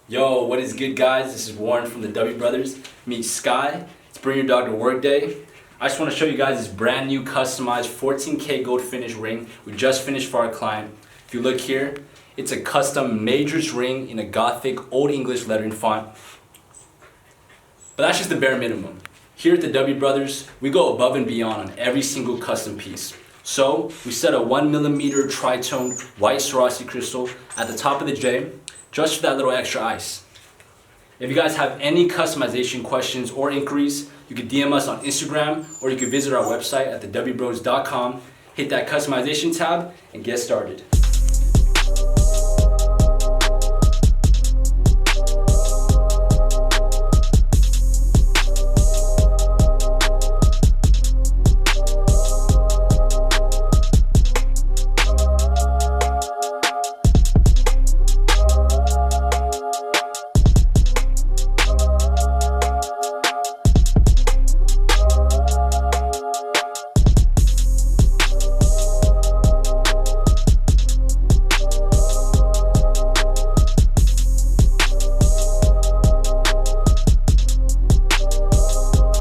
Yo, what is good, guys? This is Warren from the W Brothers. Meet Sky. It's Bring Your Dog to Work Day. I just want to show you guys this brand new customized 14K gold finish ring we just finished for our client. If you look here, it's a custom majors ring in a Gothic Old English lettering font. But that's just the bare minimum. Here at the W Brothers, we go above and beyond on every single custom piece. So we set a 1mm Tri-Toned white Swarovski crystal at the top of the J, just for that little extra ice. If you guys have any customization questions or inquiries, you can DM us on Instagram, or you can visit our website at thewbros.com, hit that customization tab, and get started.